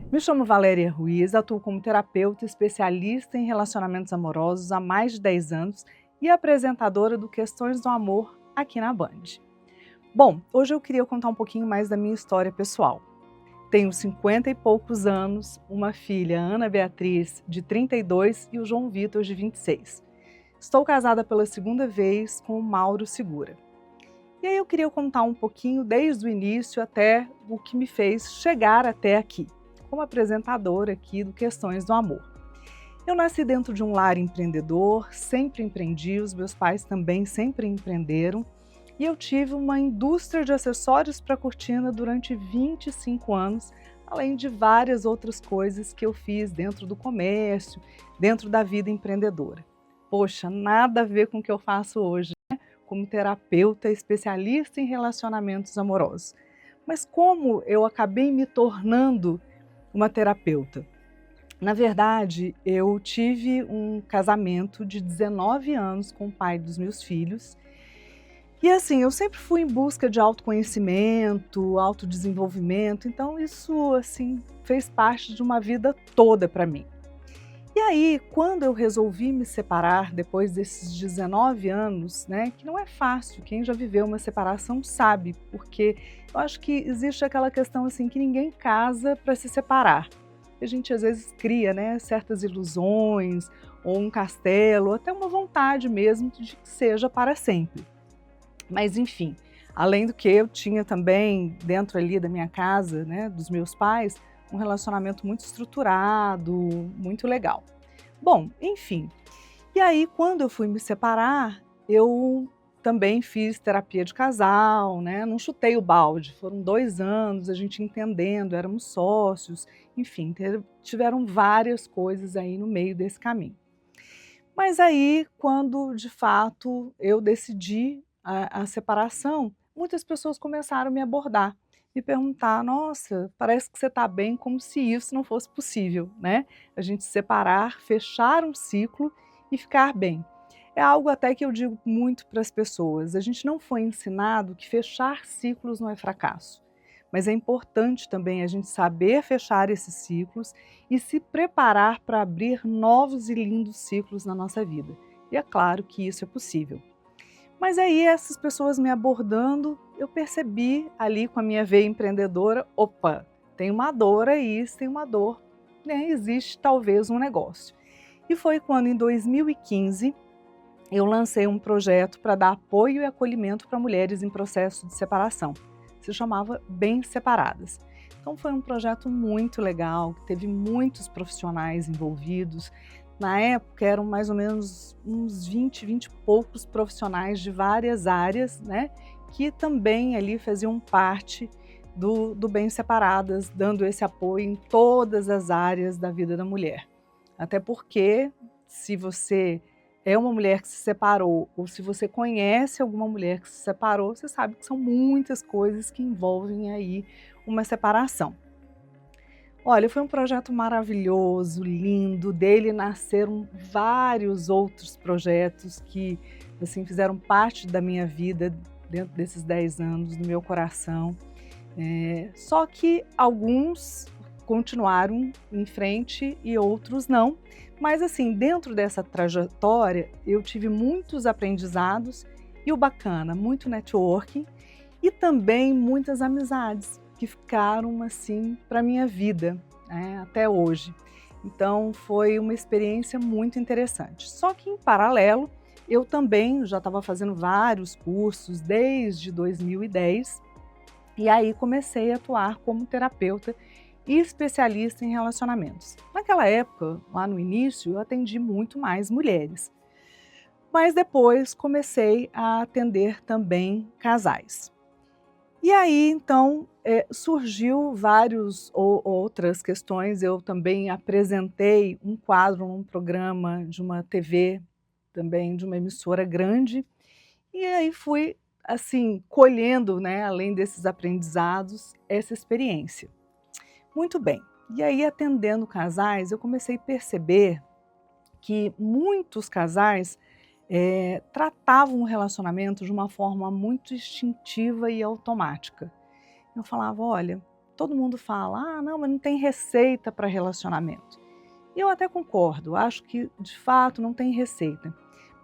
Me chamo Valéria Ruiz, atuo como terapeuta especialista em relacionamentos amorosos há mais de 10 anos e apresentadora do Questões do Amor aqui na Band. Bom, hoje eu queria contar um pouquinho mais da minha história pessoal. Tenho 50 e poucos anos, uma filha, Ana Beatriz, de 32 e o João Vitor, de 26. Estou casada pela segunda vez com o Mauro Segura. E aí eu queria contar um pouquinho desde o início até o que me fez chegar até aqui, como apresentadora aqui do Questões do Amor. Eu nasci dentro de um lar empreendedor, sempre empreendi, os meus pais também sempre empreenderam, e eu tive uma indústria de acessórios para cortina durante 25 anos, além de várias outras coisas que eu fiz dentro do comércio, dentro da vida empreendedora. Poxa, nada a ver com o que eu faço hoje, como terapeuta especialista em relacionamentos amorosos. Mas como eu acabei me tornando uma terapeuta? Na verdade, eu tive um casamento de 19 anos com o pai dos meus filhos. E assim, eu sempre fui em busca de autoconhecimento, autodesenvolvimento, então isso assim fez parte de uma vida toda para mim. E aí, quando eu resolvi me separar depois desses 19 anos, né, que não é fácil, quem já viveu uma separação sabe, porque eu acho que existe aquela questão assim que ninguém casa para se separar. A gente às vezes cria, né, certas ilusões, ou um castelo, ou até uma vontade mesmo de que seja para sempre. Mas enfim, além do que eu tinha também dentro ali da minha casa, né, dos meus pais, um relacionamento muito estruturado, muito legal. Bom, enfim, e aí quando eu fui me separar, eu também fiz terapia de casal, né, não chutei o balde, foram 2 anos a gente entendendo, éramos sócios, enfim, tiveram várias coisas aí no meio desse caminho. Mas aí, quando de fato eu decidi a separação, muitas pessoas começaram a me abordar, me perguntar: "Nossa, parece que você está bem", como se isso não fosse possível, né, a gente se separar, fechar um ciclo e ficar bem. É algo até que eu digo muito para as pessoas, a gente não foi ensinado que fechar ciclos não é fracasso, mas é importante também a gente saber fechar esses ciclos e se preparar para abrir novos e lindos ciclos na nossa vida. E é claro que isso é possível. Mas aí essas pessoas me abordando, eu percebi ali com a minha veia empreendedora, opa, tem uma dor aí, se tem uma dor, né, existe talvez um negócio. E foi quando em 2015 eu lancei um projeto para dar apoio e acolhimento para mulheres em processo de separação. Se chamava Bem Separadas. Então foi um projeto muito legal, que teve muitos profissionais envolvidos. Na época eram mais ou menos uns 20 e poucos profissionais de várias áreas, né, que também ali faziam parte do Bem Separadas, dando esse apoio em todas as áreas da vida da mulher. Até porque, se você é uma mulher que se separou, ou se você conhece alguma mulher que se separou, você sabe que são muitas coisas que envolvem aí uma separação. Olha, foi um projeto maravilhoso, lindo, dele nasceram vários outros projetos que, assim, fizeram parte da minha vida dentro desses 10 anos, do meu coração. Só que alguns continuaram em frente e outros não. Mas assim, dentro dessa trajetória, eu tive muitos aprendizados e o bacana, muito networking e também muitas amizades que ficaram assim para minha vida, né, até hoje. Então foi uma experiência muito interessante. Só que em paralelo, eu também já estava fazendo vários cursos desde 2010 e aí comecei a atuar como terapeuta e especialista em relacionamentos. Naquela época, lá no início, eu atendi muito mais mulheres, mas depois comecei a atender também casais. E aí, então, surgiu várias outras questões. Eu também apresentei um quadro num programa de uma TV, também de uma emissora grande, e aí fui, assim, colhendo, né, além desses aprendizados, essa experiência. Muito bem. E aí, atendendo casais, eu comecei a perceber que muitos casais tratavam o relacionamento de uma forma muito instintiva e automática. Eu falava, olha, todo mundo fala, não, mas não tem receita para relacionamento. E eu até concordo, acho que de fato não tem receita,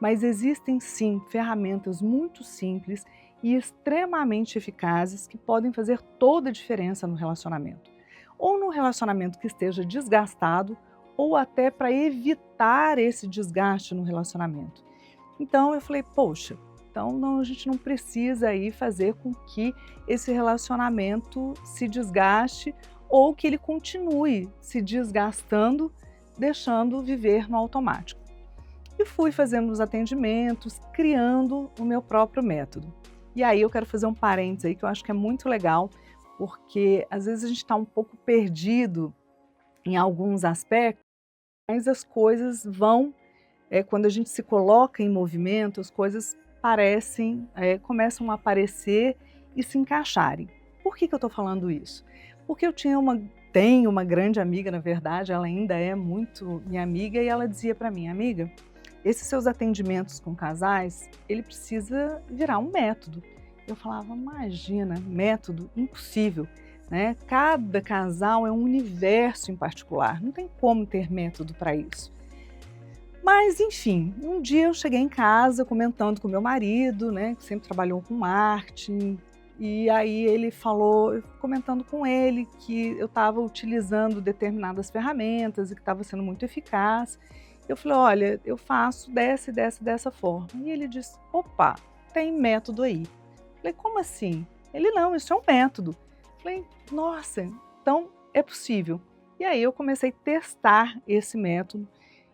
mas existem sim ferramentas muito simples e extremamente eficazes que podem fazer toda a diferença no relacionamento. Ou no relacionamento que esteja desgastado, ou até para evitar esse desgaste no relacionamento. Então eu falei, poxa, então não, a gente não precisa aí fazer com que esse relacionamento se desgaste ou que ele continue se desgastando, deixando viver no automático. E fui fazendo os atendimentos, criando o meu próprio método. E aí eu quero fazer um parênteses aí que eu acho que é muito legal, porque às vezes a gente está um pouco perdido em alguns aspectos, mas as coisas vão, quando a gente se coloca em movimento, as coisas começam a aparecer e se encaixarem. Por que eu estou falando isso? Porque tenho uma grande amiga, na verdade, ela ainda é muito minha amiga, e ela dizia para mim, amiga, esses seus atendimentos com casais, ele precisa virar um método. Eu falava, imagina, método? Impossível, né? Cada casal é um universo em particular, não tem como ter método para isso. Mas, enfim, um dia eu cheguei em casa comentando com meu marido, né, que sempre trabalhou com marketing, e aí ele falou, eu comentando com ele que eu estava utilizando determinadas ferramentas e que estava sendo muito eficaz. Eu falei, olha, eu faço dessa forma. E ele disse, opa, tem método aí. Eu falei, como assim? Ele, não, isso é um método. Eu falei, nossa, então é possível. E aí eu comecei a testar esse método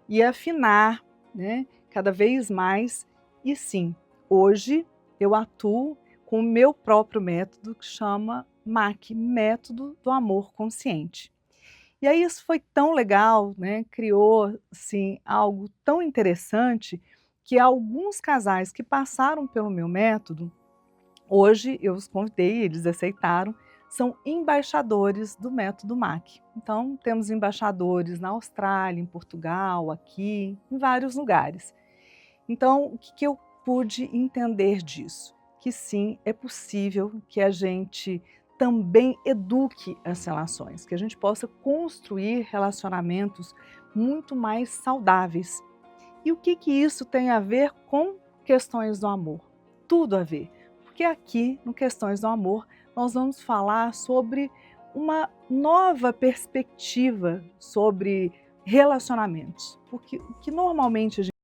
e afinar, né, cada vez mais. E sim, hoje eu atuo com o meu próprio método que chama MAC, Método do Amor Consciente. E aí isso foi tão legal, né, criou assim, algo tão interessante que alguns casais que passaram pelo meu método, hoje eu os convidei, eles aceitaram, são embaixadores do método MAC. Então, temos embaixadores na Austrália, em Portugal, aqui, em vários lugares. Então, o que eu pude entender disso? Que sim, é possível que a gente também eduque as relações, que a gente possa construir relacionamentos muito mais saudáveis. E o que isso tem a ver com questões do amor? Tudo a ver, porque aqui no Questões do Amor nós vamos falar sobre uma nova perspectiva sobre relacionamentos, porque o que normalmente a gente